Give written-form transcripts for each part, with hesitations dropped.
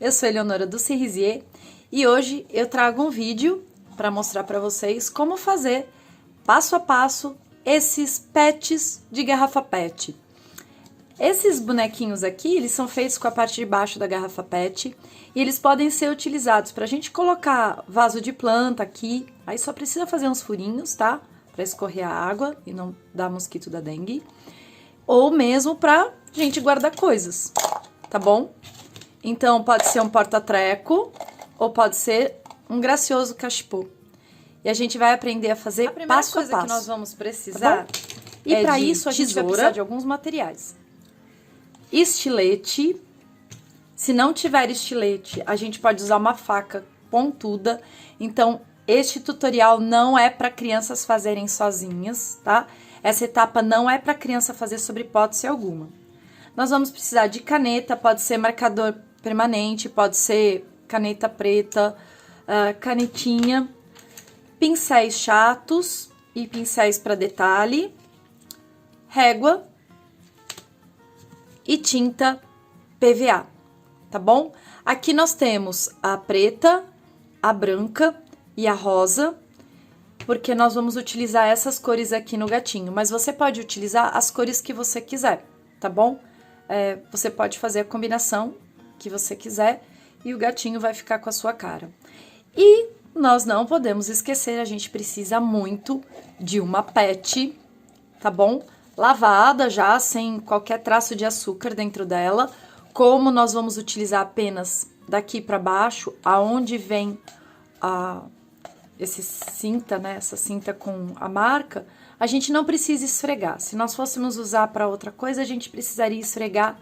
Eu sou Eleonora do Cerisier e hoje eu trago um vídeo para mostrar para vocês como fazer passo a passo esses pets de garrafa pet. Esses bonequinhos aqui, eles são feitos com a parte de baixo da garrafa pet e eles podem ser utilizados para a gente colocar vaso de planta aqui, aí só precisa fazer uns furinhos, tá? Para escorrer a água e não dar mosquito da dengue, ou mesmo para gente guardar coisas, tá bom? Então, pode ser um porta-treco ou pode ser um gracioso cachepô. E a gente vai aprender a fazer passo a passo. A primeira coisa que nós vamos precisar e para isso a gente vai precisar de alguns materiais. Estilete. Se não tiver estilete, a gente pode usar uma faca pontuda. Então, este tutorial não é para crianças fazerem sozinhas, tá? Essa etapa não é para criança fazer sobre hipótese alguma. Nós vamos precisar de caneta, pode ser marcador permanente, pode ser caneta preta, canetinha, pincéis chatos e pincéis para detalhe, régua e tinta PVA, tá bom? Aqui nós temos a preta, a branca e a rosa, porque nós vamos utilizar essas cores aqui no gatinho, mas você pode utilizar as cores que você quiser, tá bom? Você pode fazer a combinação que você quiser e o gatinho vai ficar com a sua cara. E nós não podemos esquecer, a gente precisa muito de uma pet, tá bom? Lavada já, sem qualquer traço de açúcar dentro dela. Como nós vamos utilizar apenas daqui para baixo, aonde vem esse cinta, né? Essa cinta com a marca, a gente não precisa esfregar. Se nós fôssemos usar para outra coisa, a gente precisaria esfregar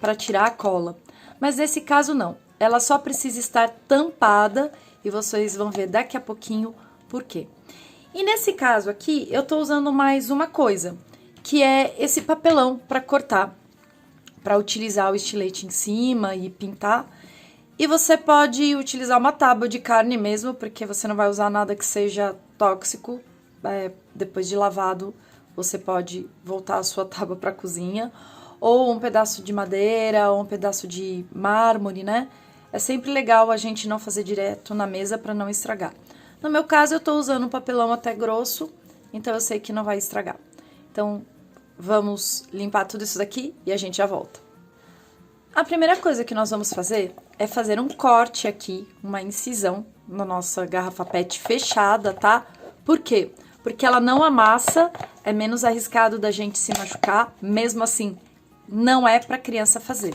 para tirar a cola. Mas nesse caso não, ela só precisa estar tampada e vocês vão ver daqui a pouquinho por quê. E nesse caso aqui, eu tô usando mais uma coisa, que é esse papelão para cortar, para utilizar o estilete em cima e pintar. E você pode utilizar uma tábua de carne mesmo, porque você não vai usar nada que seja tóxico. Depois de lavado, você pode voltar a sua tábua para a cozinha. Ou um pedaço de madeira, ou um pedaço de mármore, né? É sempre legal a gente não fazer direto na mesa para não estragar. No meu caso, eu tô usando um papelão até grosso, então eu sei que não vai estragar. Então, vamos limpar tudo isso daqui e a gente já volta. A primeira coisa que nós vamos fazer é fazer um corte aqui, uma incisão na nossa garrafa PET fechada, tá? Por quê? Porque ela não amassa, é menos arriscado da gente se machucar, mesmo assim, não é para criança fazer.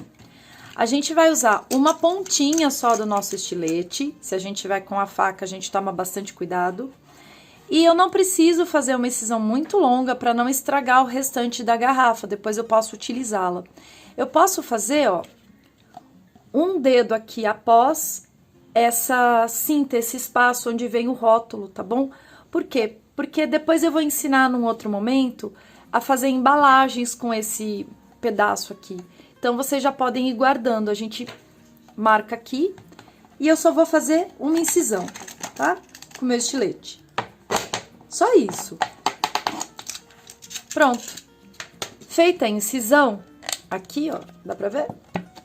A gente vai usar uma pontinha só do nosso estilete. Se a gente tiver com a faca, a gente toma bastante cuidado. E eu não preciso fazer uma incisão muito longa para não estragar o restante da garrafa. Depois eu posso utilizá-la. Eu posso fazer, ó, um dedo aqui após essa cinta, esse espaço onde vem o rótulo, tá bom? Por quê? Porque depois eu vou ensinar num outro momento a fazer embalagens com esse pedaço aqui. Então, vocês já podem ir guardando. A gente marca aqui e eu só vou fazer uma incisão, tá? Com o meu estilete. Só isso. Pronto. Feita a incisão, aqui, ó, dá pra ver?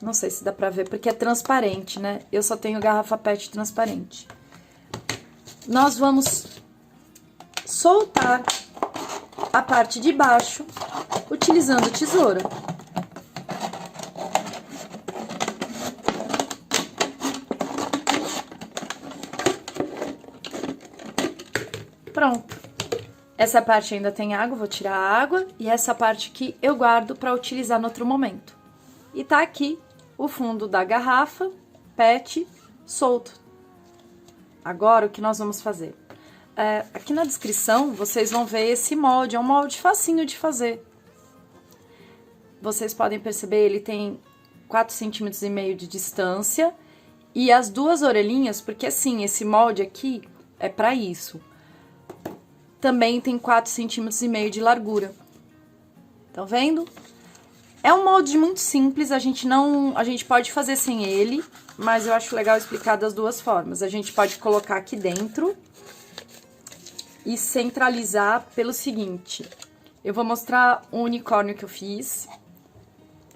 Não sei se dá pra ver, porque é transparente, né? Eu só tenho garrafa PET transparente. Nós vamos soltar a parte de baixo utilizando tesoura. Pronto. Essa parte ainda tem água, vou tirar a água. E essa parte aqui eu guardo para utilizar no outro momento. E tá aqui o fundo da garrafa PET solto. Agora, o que nós vamos fazer? Aqui na descrição, vocês vão ver esse molde. É um molde facinho de fazer. Vocês podem perceber, ele tem 4,5 cm de distância. E as duas orelhinhas, porque assim, esse molde aqui é para isso. Também tem 4,5 cm de largura. Estão vendo? É um molde muito simples, a gente pode fazer sem ele, mas eu acho legal explicar das duas formas. A gente pode colocar aqui dentro e centralizar pelo seguinte. Eu vou mostrar um unicórnio que eu fiz.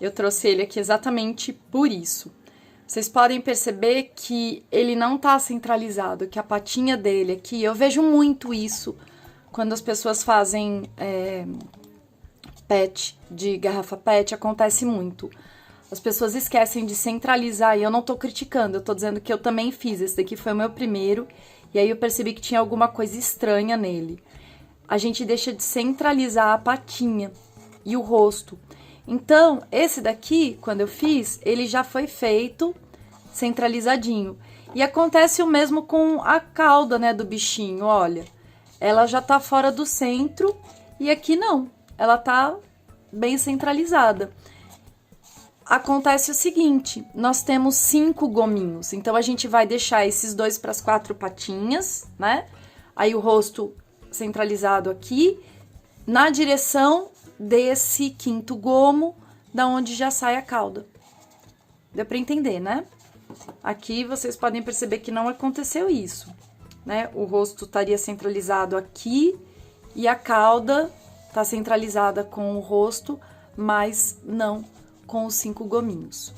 Eu trouxe ele aqui exatamente por isso. Vocês podem perceber que ele não tá centralizado, que a patinha dele aqui, eu vejo muito isso quando as pessoas fazem PET, de garrafa PET, acontece muito. As pessoas esquecem de centralizar, e eu não tô criticando, eu tô dizendo que eu também fiz, esse daqui foi o meu primeiro, e aí eu percebi que tinha alguma coisa estranha nele. A gente deixa de centralizar a patinha e o rosto. Então, esse daqui, quando eu fiz, ele já foi feito centralizadinho. E acontece o mesmo com a cauda, né, do bichinho, olha. Ela já tá fora do centro e aqui não, ela tá bem centralizada. Acontece o seguinte, nós temos 5 gominhos, então a gente vai deixar esses 2 para as 4 patinhas, né? Aí o rosto centralizado aqui, na direção desse 5º gomo, da onde já sai a cauda. Deu para entender, né? Aqui vocês podem perceber que não aconteceu isso, né? O rosto estaria centralizado aqui e a cauda tá centralizada com o rosto, mas não com os 5 gominhos.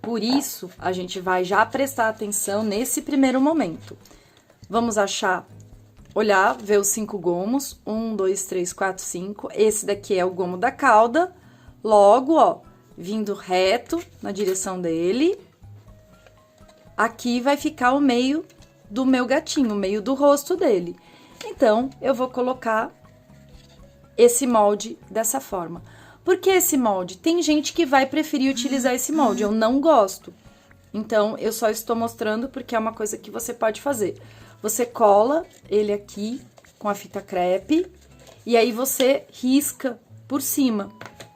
Por isso, a gente vai já prestar atenção nesse primeiro momento. Vamos olhar, ver os 5 gomos. 1, 2, 3, 4, 5. Esse daqui é o gomo da cauda. Logo, ó, vindo reto na direção dele. Aqui vai ficar o meio do meu gatinho, o meio do rosto dele. Então, eu vou colocar esse molde dessa forma. Por que esse molde? Tem gente que vai preferir utilizar esse molde, eu não gosto. Então, eu só estou mostrando porque é uma coisa que você pode fazer. Você cola ele aqui com a fita crepe e aí você risca por cima,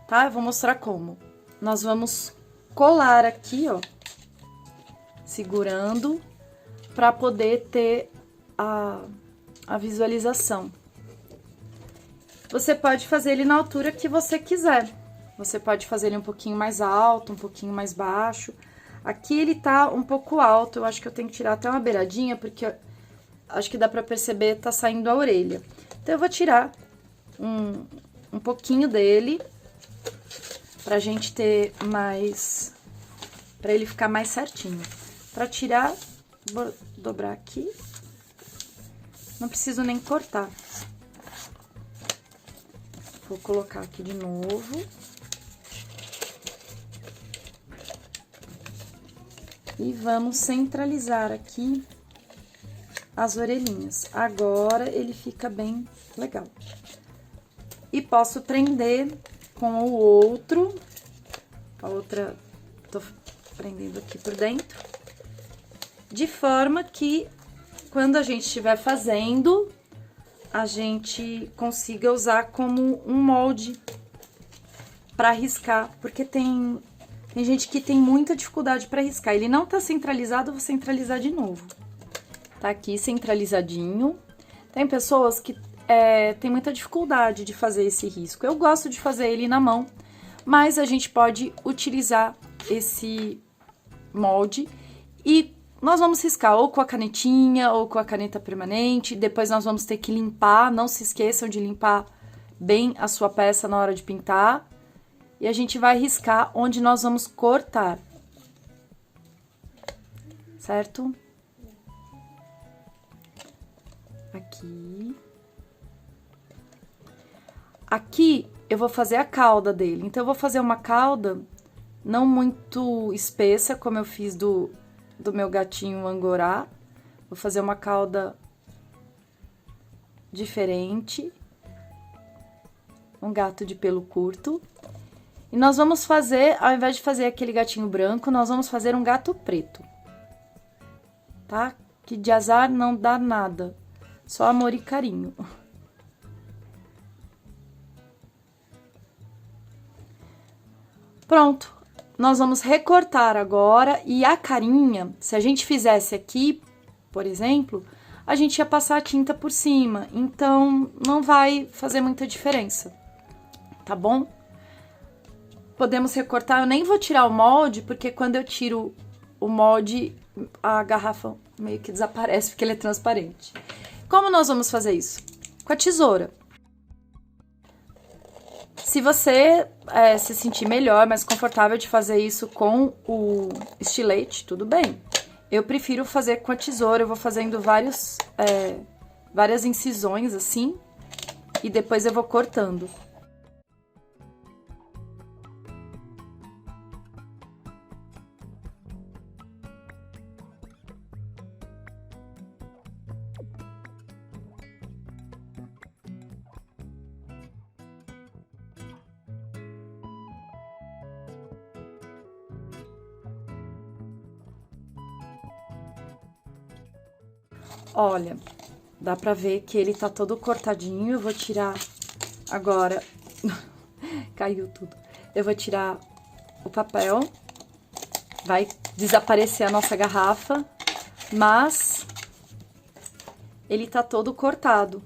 tá? Eu vou mostrar como. Nós vamos colar aqui, ó, segurando para poder ter a visualização. Você pode fazer ele na altura que você quiser. Você pode fazer ele um pouquinho mais alto, um pouquinho mais baixo. Aqui ele tá um pouco alto, eu acho que eu tenho que tirar até uma beiradinha, porque acho que dá pra perceber, tá saindo a orelha. Então, eu vou tirar um pouquinho dele, pra gente ter mais... pra ele ficar mais certinho. Pra tirar, vou dobrar aqui. Não preciso nem cortar. Vou colocar aqui de novo. E vamos centralizar aqui as orelhinhas. Agora, ele fica bem legal. E posso prender com o outro. A outra, tô prendendo aqui por dentro. De forma que, quando a gente estiver fazendo, a gente consiga usar como um molde para riscar, porque tem gente que tem muita dificuldade para riscar. Ele não tá centralizado, eu vou centralizar de novo. Tá aqui centralizadinho. Tem pessoas que tem muita dificuldade de fazer esse risco. Eu gosto de fazer ele na mão, mas a gente pode utilizar esse molde e nós vamos riscar ou com a canetinha ou com a caneta permanente, depois nós vamos ter que limpar, não se esqueçam de limpar bem a sua peça na hora de pintar. E a gente vai riscar onde nós vamos cortar, certo? Aqui. Aqui eu vou fazer a cauda dele, então eu vou fazer uma cauda não muito espessa, como eu fiz do meu gatinho angorá. Vou fazer uma cauda diferente. Um gato de pelo curto. E nós vamos fazer, ao invés de fazer aquele gatinho branco, nós vamos fazer um gato preto. Tá? Que de azar não dá nada. Só amor e carinho. Pronto. Nós vamos recortar agora e a carinha, se a gente fizesse aqui, por exemplo, a gente ia passar a tinta por cima, então não vai fazer muita diferença, tá bom? Podemos recortar, eu nem vou tirar o molde, porque quando eu tiro o molde, a garrafa meio que desaparece, porque ele é transparente. Como nós vamos fazer isso? Com a tesoura. Se você se sentir melhor, mais confortável de fazer isso com o estilete, tudo bem. Eu prefiro fazer com a tesoura, eu vou fazendo várias incisões assim, e depois eu vou cortando. Olha, dá pra ver que ele tá todo cortadinho. Eu vou tirar agora... Caiu tudo. Eu vou tirar o papel. Vai desaparecer a nossa garrafa. Mas ele tá todo cortado.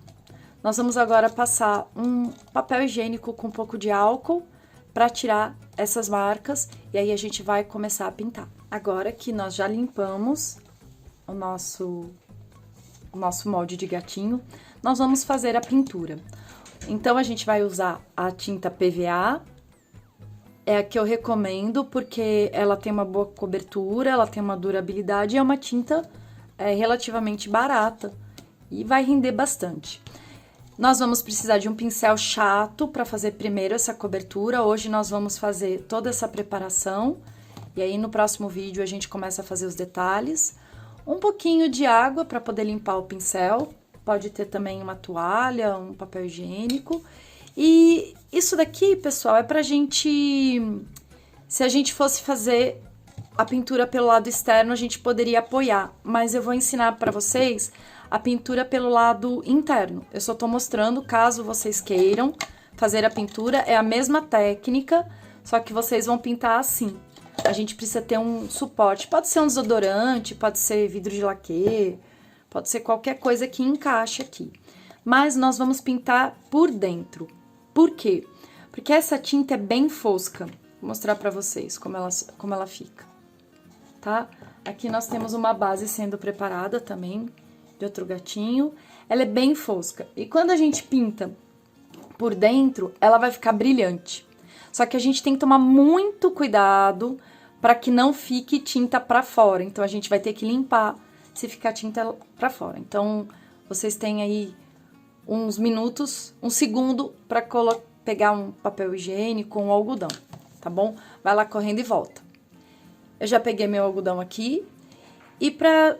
Nós vamos agora passar um papel higiênico com um pouco de álcool pra tirar essas marcas. E aí a gente vai começar a pintar. Agora que nós já limpamos o nosso molde de gatinho, nós vamos fazer a pintura. Então, a gente vai usar a tinta PVA, é a que eu recomendo, porque ela tem uma boa cobertura, ela tem uma durabilidade, e é uma tinta relativamente barata, e vai render bastante. Nós vamos precisar de um pincel chato para fazer primeiro essa cobertura. Hoje nós vamos fazer toda essa preparação, e aí no próximo vídeo a gente começa a fazer os detalhes. Um pouquinho de água para poder limpar o pincel, pode ter também uma toalha, um papel higiênico. E isso daqui, pessoal, é pra gente... Se a gente fosse fazer a pintura pelo lado externo, a gente poderia apoiar, mas eu vou ensinar para vocês a pintura pelo lado interno. Eu só tô mostrando, caso vocês queiram fazer a pintura, é a mesma técnica, só que vocês vão pintar assim. A gente precisa ter um suporte, pode ser um desodorante, pode ser vidro de laque, pode ser qualquer coisa que encaixe aqui. Mas nós vamos pintar por dentro. Por quê? Porque essa tinta é bem fosca. Vou mostrar pra vocês como ela fica, tá? Aqui nós temos uma base sendo preparada também, de outro gatinho. Ela é bem fosca. E quando a gente pinta por dentro, ela vai ficar brilhante. Só que a gente tem que tomar muito cuidado para que não fique tinta para fora. Então, a gente vai ter que limpar se ficar tinta para fora. Então, vocês têm aí uns minutos, um segundo para pegar um papel higiênico ou um algodão, tá bom? Vai lá correndo e volta. Eu já peguei meu algodão aqui. E pra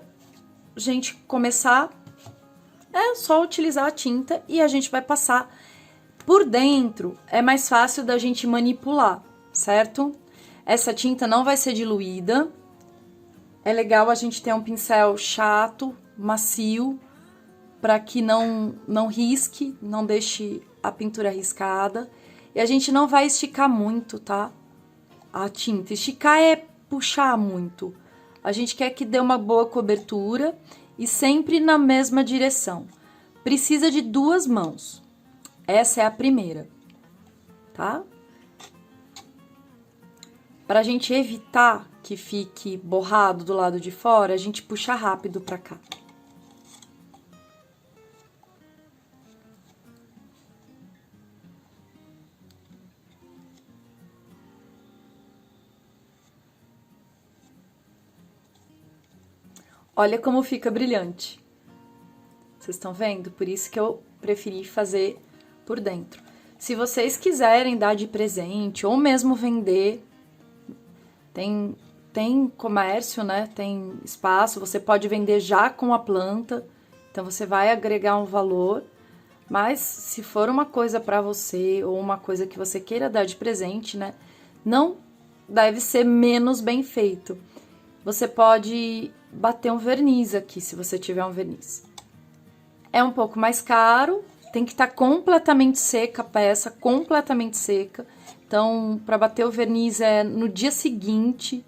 gente começar, é só utilizar a tinta e a gente vai passar por dentro. É mais fácil da gente manipular, certo? Essa tinta não vai ser diluída. É legal a gente ter um pincel chato, macio, para que não risque, não deixe a pintura riscada. E a gente não vai esticar muito, tá? A tinta. Esticar é puxar muito. A gente quer que dê uma boa cobertura e sempre na mesma direção. Precisa de 2 mãos. Essa é a primeira, tá? Pra gente evitar que fique borrado do lado de fora, a gente puxa rápido pra cá. Olha como fica brilhante. Vocês estão vendo? Por isso que eu preferi fazer por dentro. Se vocês quiserem dar de presente ou mesmo vender, tem comércio, né? Tem espaço, você pode vender já com a planta, então você vai agregar um valor. Mas se for uma coisa para você ou uma coisa que você queira dar de presente, né? Não deve ser menos bem feito. Você pode bater um verniz aqui, se você tiver um verniz. É um pouco mais caro, tem que estar completamente seca a peça, completamente seca. Então, para bater o verniz é no dia seguinte,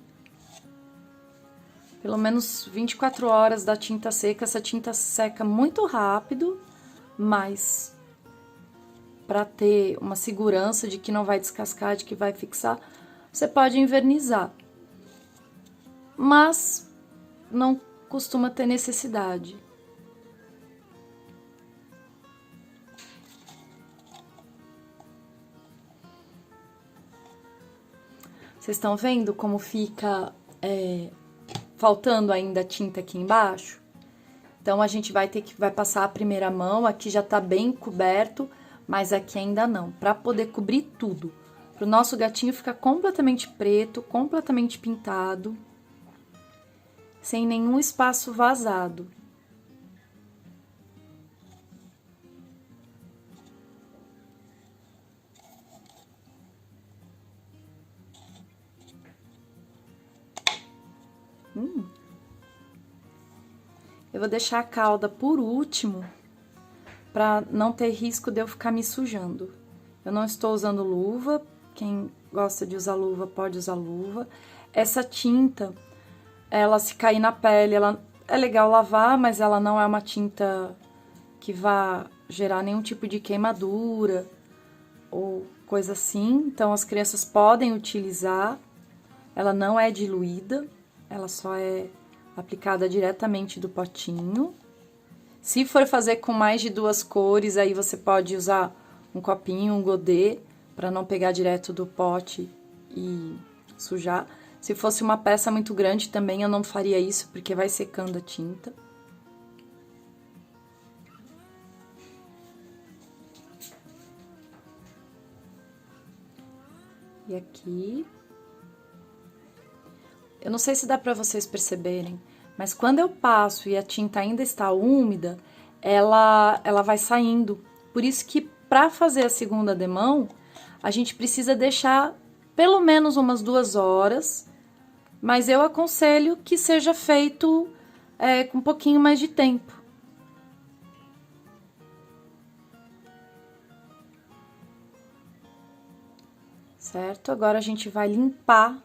pelo menos 24 horas da tinta seca. Essa tinta seca muito rápido, mas para ter uma segurança de que não vai descascar, de que vai fixar, você pode envernizar. Mas não costuma ter necessidade. Vocês estão vendo como fica faltando ainda tinta aqui embaixo? Então, a gente vai passar a primeira mão, aqui já tá bem coberto, mas aqui ainda não, pra poder cobrir tudo. Pro nosso gatinho ficar completamente preto, completamente pintado, sem nenhum espaço vazado. Eu vou deixar a cauda por último, para não ter risco de eu ficar me sujando. Eu não estou usando luva, quem gosta de usar luva pode usar luva. Essa tinta, ela se cair na pele, ela é legal lavar, mas ela não é uma tinta que vá gerar nenhum tipo de queimadura ou coisa assim. Então, as crianças podem utilizar, ela não é diluída, ela só é aplicada diretamente do potinho. Se for fazer com mais de 2 cores, aí você pode usar um copinho, um godê, para não pegar direto do pote e sujar. Se fosse uma peça muito grande também eu não faria isso, porque vai secando a tinta. E aqui... Eu não sei se dá para vocês perceberem, mas quando eu passo e a tinta ainda está úmida, ela vai saindo. Por isso que para fazer a segunda demão, a gente precisa deixar pelo menos umas 2 horas, mas eu aconselho que seja feito com um pouquinho mais de tempo. Certo? Agora a gente vai limpar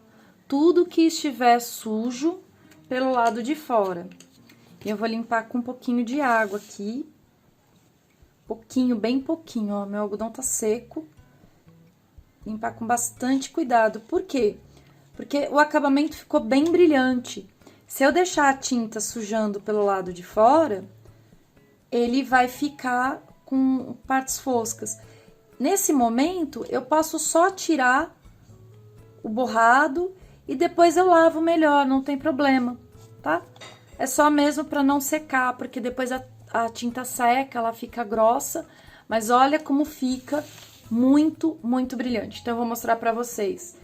tudo que estiver sujo pelo lado de fora. E eu vou limpar com um pouquinho de água aqui. Pouquinho, bem pouquinho, ó. Meu algodão tá seco. Limpar com bastante cuidado. Por quê? Porque o acabamento ficou bem brilhante. Se eu deixar a tinta sujando pelo lado de fora, ele vai ficar com partes foscas. Nesse momento, eu posso só tirar o borrado e depois eu lavo melhor, não tem problema, tá? É só mesmo para não secar, porque depois a tinta seca, ela fica grossa, mas olha como fica muito, muito brilhante. Então, eu vou mostrar para vocês.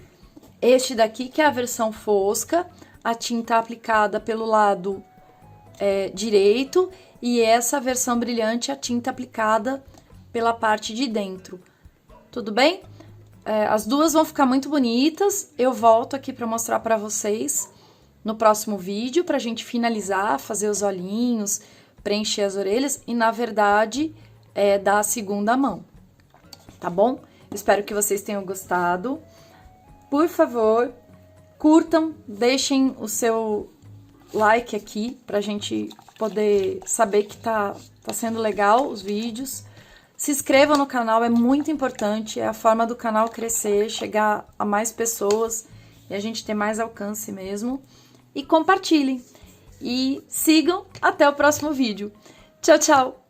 Este daqui, que é a versão fosca, a tinta aplicada pelo lado direito, e essa versão brilhante, a tinta aplicada pela parte de dentro. Tudo bem? As duas vão ficar muito bonitas. Eu volto aqui para mostrar para vocês no próximo vídeo, pra gente finalizar, fazer os olhinhos, preencher as orelhas e, na verdade, dar a segunda mão, tá bom? Espero que vocês tenham gostado. Por favor, curtam, deixem o seu like aqui pra gente poder saber que tá sendo legal os vídeos. Se inscrevam no canal, é muito importante, é a forma do canal crescer, chegar a mais pessoas e a gente ter mais alcance mesmo. E compartilhem. E sigam até o próximo vídeo. Tchau, tchau!